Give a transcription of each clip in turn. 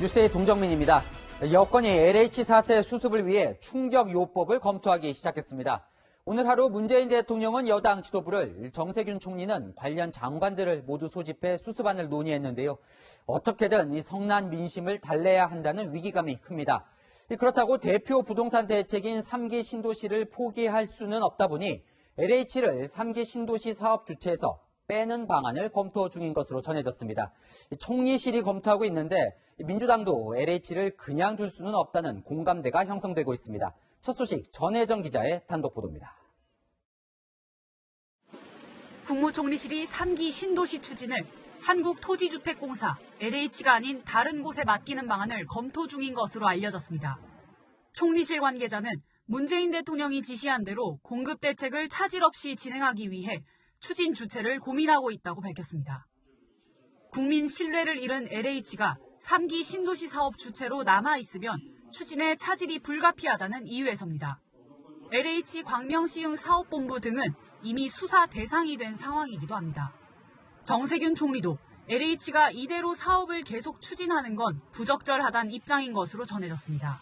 뉴스의 동정민입니다. 여권이 LH 사태 수습을 위해 충격요법을 검토하기 시작했습니다. 오늘 하루 문재인 대통령은 여당 지도부를, 정세균 총리는 관련 장관들을 모두 소집해 수습안을 논의했는데요. 어떻게든 이 성난 민심을 달래야 한다는 위기감이 큽니다. 그렇다고 대표 부동산 대책인 3기 신도시를 포기할 수는 없다 보니 LH를 3기 신도시 사업 주체에서 빼는 방안을 검토 중인 것으로 전해졌습니다. 총리실이 검토하고 있는데 민주당도 LH를 그냥 둘 수는 없다는 공감대가 형성되고 있습니다. 첫 소식 전혜정 기자의 단독 보도입니다. 국무총리실이 3기 신도시 추진을 한국토지주택공사, LH가 아닌 다른 곳에 맡기는 방안을 검토 중인 것으로 알려졌습니다. 총리실 관계자는 문재인 대통령이 지시한 대로 공급 대책을 차질 없이 진행하기 위해 추진 주체를 고민하고 있다고 밝혔습니다. 국민 신뢰를 잃은 LH가 3기 신도시 사업 주체로 남아있으면 추진에 차질이 불가피하다는 이유에서입니다. LH 광명시흥 사업본부 등은 이미 수사 대상이 된 상황이기도 합니다. 정세균 총리도 LH가 이대로 사업을 계속 추진하는 건 부적절하다는 입장인 것으로 전해졌습니다.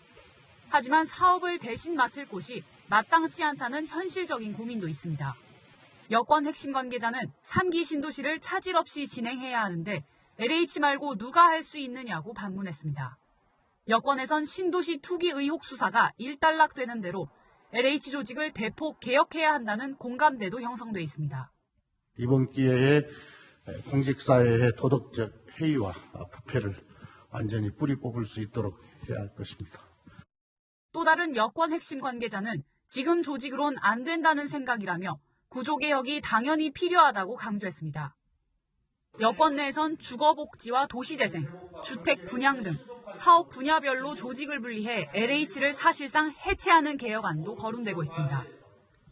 하지만 사업을 대신 맡을 곳이 마땅치 않다는 현실적인 고민도 있습니다. 여권 핵심 관계자는 3기 신도시를 차질 없이 진행해야 하는데 LH 말고 누가 할 수 있느냐고 반문했습니다. 여권에선 신도시 투기 의혹 수사가 일단락되는 대로 LH 조직을 대폭 개혁해야 한다는 공감대도 형성돼 있습니다. 이번 기회에 공직사회의 도덕적 해이와 부패를 완전히 뿌리 뽑을 수 있도록 해야 할 것입니다. 또 다른 여권 핵심 관계자는 지금 조직으론 안 된다는 생각이라며 구조개혁이 당연히 필요하다고 강조했습니다. 여권 내에선 주거복지와 도시재생, 주택 분양 등 사업 분야별로 조직을 분리해 LH를 사실상 해체하는 개혁안도 거론되고 있습니다.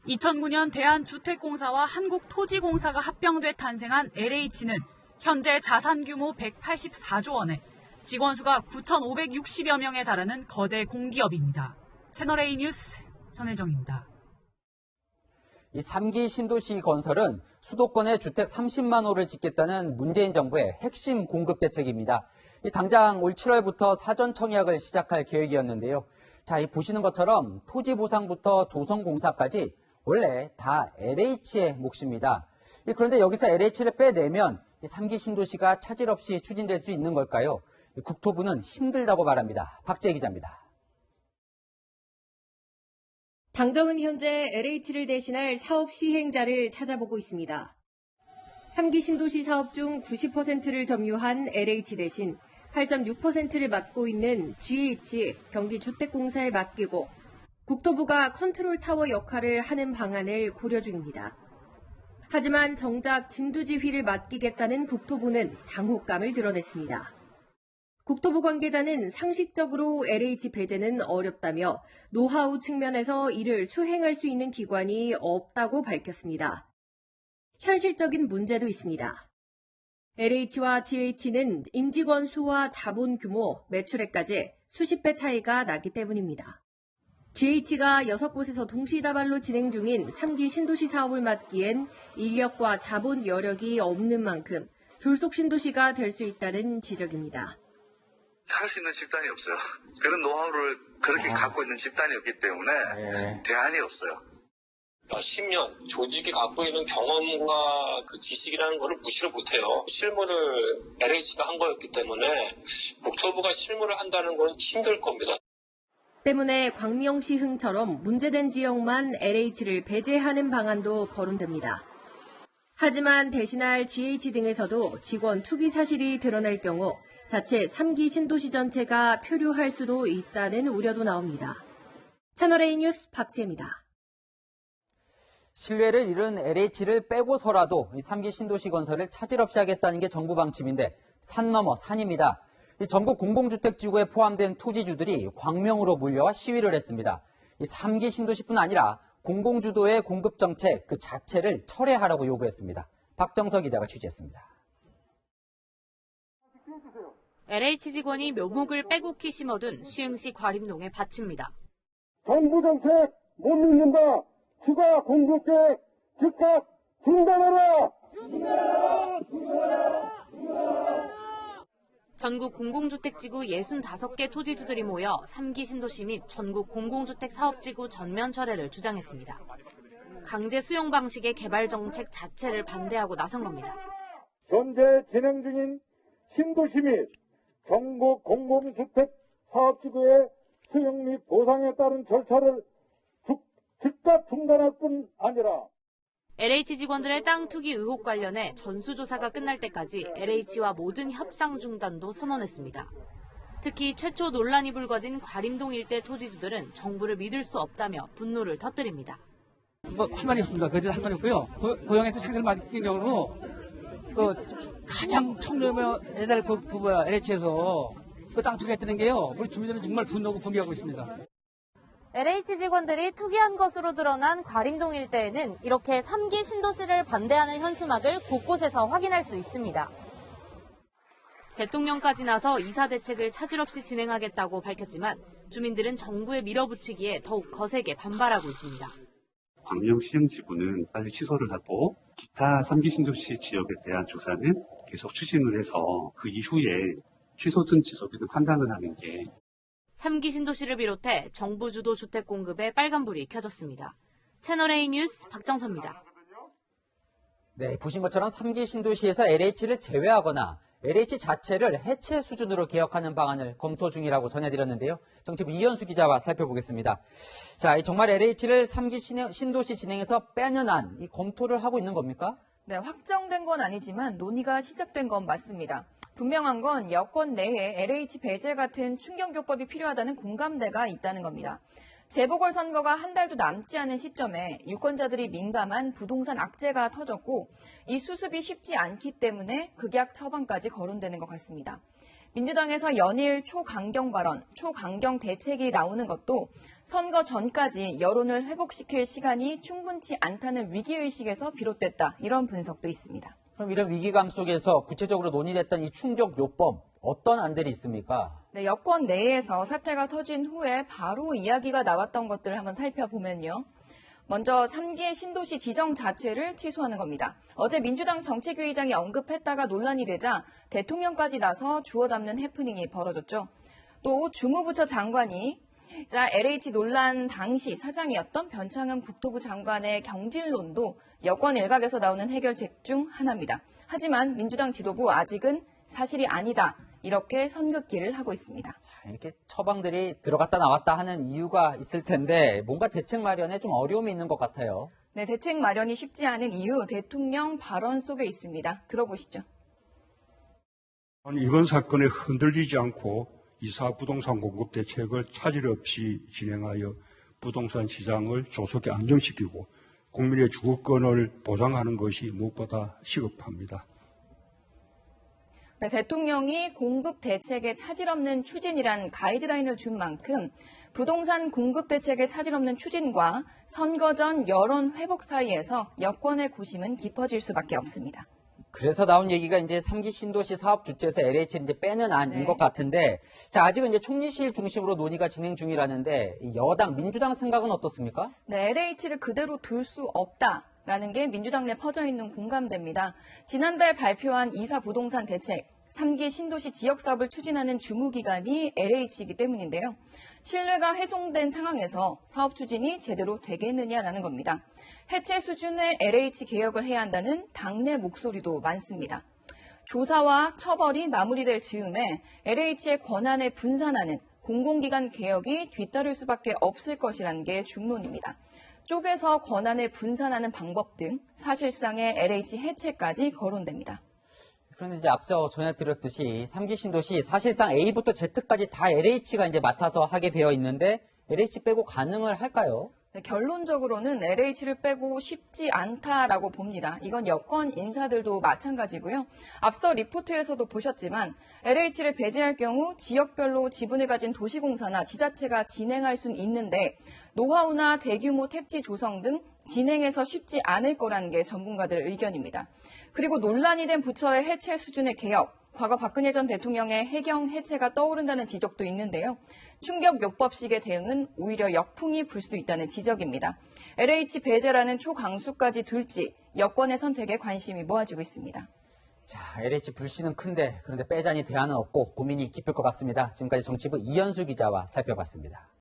2009년 대한주택공사와 한국토지공사가 합병돼 탄생한 LH는 현재 자산 규모 184조 원에 직원 수가 9,560여 명에 달하는 거대 공기업입니다. 채널A 뉴스 전혜정입니다. 이 3기 신도시 건설은 수도권에 주택 30만 호를 짓겠다는 문재인 정부의 핵심 공급 대책입니다. 당장 올 7월부터 사전 청약을 시작할 계획이었는데요. 자, 보시는 것처럼 토지 보상부터 조성공사까지 원래 다 LH의 몫입니다. 그런데 여기서 LH를 빼내면 3기 신도시가 차질 없이 추진될 수 있는 걸까요? 국토부는 힘들다고 말합니다. 박재희 기자입니다. 당정은 현재 LH를 대신할 사업 시행자를 찾아보고 있습니다. 3기 신도시 사업 중 90%를 점유한 LH 대신 8.6%를 맡고 있는 GH 경기주택공사에 맡기고 국토부가 컨트롤 타워 역할을 하는 방안을 고려 중입니다. 하지만 정작 진두지휘를 맡기겠다는 국토부는 당혹감을 드러냈습니다. 국토부 관계자는 상식적으로 LH 배제는 어렵다며 노하우 측면에서 이를 수행할 수 있는 기관이 없다고 밝혔습니다. 현실적인 문제도 있습니다. LH와 GH는 임직원 수와 자본 규모, 매출액까지 수십 배 차이가 나기 때문입니다. GH가 6곳에서 동시다발로 진행 중인 3기 신도시 사업을 맡기엔 인력과 자본 여력이 없는 만큼 졸속 신도시가 될 수 있다는 지적입니다. 할 수 있는 집단이 없어요. 그런 노하우를 그렇게 갖고 있는 집단이 없기 때문에 대안이 없어요. 10년 조직이 갖고 있는 경험과 그 지식이라는 것을 무시를 못해요. 실무를 LH가 한 거였기 때문에 국토부가 실무를 한다는 건 힘들 겁니다. 때문에 광명시흥처럼 문제된 지역만 LH를 배제하는 방안도 거론됩니다. 하지만 대신할 GH 등에서도 직원 투기 사실이 드러날 경우 자체 3기 신도시 전체가 표류할 수도 있다는 우려도 나옵니다. 채널A 뉴스 박재입니다. 신뢰를 잃은 LH를 빼고서라도 3기 신도시 건설을 차질 없이 하겠다는 게 정부 방침인데 산 넘어 산입니다. 전국 공공주택지구에 포함된 토지주들이 광명으로 몰려와 시위를 했습니다. 3기 신도시뿐 아니라 공공주도의 공급정책 그 자체를 철회하라고 요구했습니다. 박정석 기자가 취재했습니다. LH 직원이 묘목을 빼곡히 심어둔 시흥시 과림동의 밭입니다. 정부 정책 못 믿는다. 추가 공급 계획 즉각 중단하라. 전국 공공주택지구 65개 토지주들이 모여 3기 신도시 및 전국 공공주택 사업지구 전면 철회를 주장했습니다. 강제 수용 방식의 개발 정책 자체를 반대하고 나선 겁니다. 현재 진행 중인 신도시 및 전국 공공주택 사업지구의 수용 및 보상에 따른 절차를 즉각 중단할 뿐 아니라 LH 직원들의 땅 투기 의혹 관련해 전수조사가 끝날 때까지 LH와 모든 협상 중단도 선언했습니다. 특히 최초 논란이 불거진 과림동 일대 토지주들은 정부를 믿을 수 없다며 분노를 터뜨립니다. 할 말이 없습니다. 그저 할 말이 없고요. 고용한테 상처를 맡긴 경우로 가장 청렴해야 될 LH에서 그 땅 투기했다는 게요. 우리 주민들은 정말 분노하고 분개하고 있습니다. LH 직원들이 투기한 것으로 드러난 과림동 일대에는 이렇게 3기 신도시를 반대하는 현수막을 곳곳에서 확인할 수 있습니다. 대통령까지 나서 이사 대책을 차질 없이 진행하겠다고 밝혔지만 주민들은 정부에 밀어붙이기에 더욱 거세게 반발하고 있습니다. 광명 시흥지구는 빨리 취소를 하고 기타 3기 신도시 지역에 대한 조사는 계속 추진을 해서 그 이후에 취소든 취소든 판단을 하는 게 3기 신도시를 비롯해 정부 주도 주택 공급에 빨간불이 켜졌습니다. 채널A 뉴스 박정서입니다. 네, 보신 것처럼 3기 신도시에서 LH를 제외하거나 LH 자체를 해체 수준으로 개혁하는 방안을 검토 중이라고 전해드렸는데요. 정치부 이현수 기자와 살펴보겠습니다. 자, 정말 LH를 3기 신도시 진행에서 빼는 안, 이 검토를 하고 있는 겁니까? 네, 확정된 건 아니지만 논의가 시작된 건 맞습니다. 분명한 건 여권 내에 LH 배제 같은 충격요법이 필요하다는 공감대가 있다는 겁니다. 재보궐선거가 한 달도 남지 않은 시점에 유권자들이 민감한 부동산 악재가 터졌고 이 수습이 쉽지 않기 때문에 극약 처방까지 거론되는 것 같습니다. 민주당에서 연일 초강경 발언, 초강경 대책이 나오는 것도 선거 전까지 여론을 회복시킬 시간이 충분치 않다는 위기의식에서 비롯됐다. 이런 분석도 있습니다. 그럼 이런 위기감 속에서 구체적으로 논의됐던 이 충격요법, 어떤 안들이 있습니까? 네, 여권 내에서 사태가 터진 후에 바로 이야기가 나왔던 것들을 한번 살펴보면요. 먼저 3기 신도시 지정 자체를 취소하는 겁니다. 어제 민주당 정책위의장이 언급했다가 논란이 되자 대통령까지 나서 주워 담는 해프닝이 벌어졌죠. 또 주무부처 장관이 LH 논란 당시 사장이었던 변창흠 국토부 장관의 경질론도 여권 일각에서 나오는 해결책 중 하나입니다. 하지만 민주당 지도부 아직은 사실이 아니다. 이렇게 선긋기를 하고 있습니다. 이렇게 처방들이 들어갔다 나왔다 하는 이유가 있을 텐데 뭔가 대책 마련에 좀 어려움이 있는 것 같아요. 네, 대책 마련이 쉽지 않은 이유 대통령 발언 속에 있습니다. 들어보시죠. 이번 사건에 흔들리지 않고 이사 부동산 공급 대책을 차질 없이 진행하여 부동산 시장을 조속히 안정시키고 국민의 주거권을 보장하는 것이 무엇보다 시급합니다. 네, 대통령이 공급 대책에 차질 없는 추진이란 가이드라인을 준 만큼 부동산 공급 대책에 차질 없는 추진과 선거 전 여론 회복 사이에서 여권의 고심은 깊어질 수밖에 없습니다. 그래서 나온 얘기가 이제 3기 신도시 사업 주체에서 LH를 이제 빼는 안인 것 같은데, 자, 아직은 이제 총리실 중심으로 논의가 진행 중이라는데, 여당, 민주당 생각은 어떻습니까? 네, LH를 그대로 둘 수 없다라는 게 민주당 내 퍼져 있는 공감대입니다. 지난달 발표한 이사 부동산 대책, 3기 신도시 지역사업을 추진하는 주무기관이 LH이기 때문인데요. 신뢰가 훼손된 상황에서 사업 추진이 제대로 되겠느냐라는 겁니다. 해체 수준의 LH 개혁을 해야 한다는 당내 목소리도 많습니다. 조사와 처벌이 마무리될 즈음에 LH의 권한을 분산하는 공공기관 개혁이 뒤따를 수밖에 없을 것이라는 게 중론입니다. 쪼개서 권한을 분산하는 방법 등 사실상의 LH 해체까지 거론됩니다. 그런데 이제 앞서 전해드렸듯이 3기 신도시 사실상 A부터 Z까지 다 LH가 이제 맡아서 하게 되어 있는데 LH 빼고 가능을 할까요? 네, 결론적으로는 LH를 빼고 쉽지 않다라고 봅니다. 이건 여권 인사들도 마찬가지고요. 앞서 리포트에서도 보셨지만 LH를 배제할 경우 지역별로 지분을 가진 도시공사나 지자체가 진행할 수는 있는데 노하우나 대규모 택지 조성 등 진행해서 쉽지 않을 거라는 게 전문가들 의견입니다. 그리고 논란이 된 부처의 해체 수준의 개혁, 과거 박근혜 전 대통령의 해경 해체가 떠오른다는 지적도 있는데요. 충격요법식의 대응은 오히려 역풍이 불 수도 있다는 지적입니다. LH 배제라는 초강수까지 둘지 여권의 선택에 관심이 모아지고 있습니다. 자, LH 불씨는 큰데 그런데 빼자니 대안은 없고 고민이 깊을 것 같습니다. 지금까지 정치부 이현수 기자와 살펴봤습니다.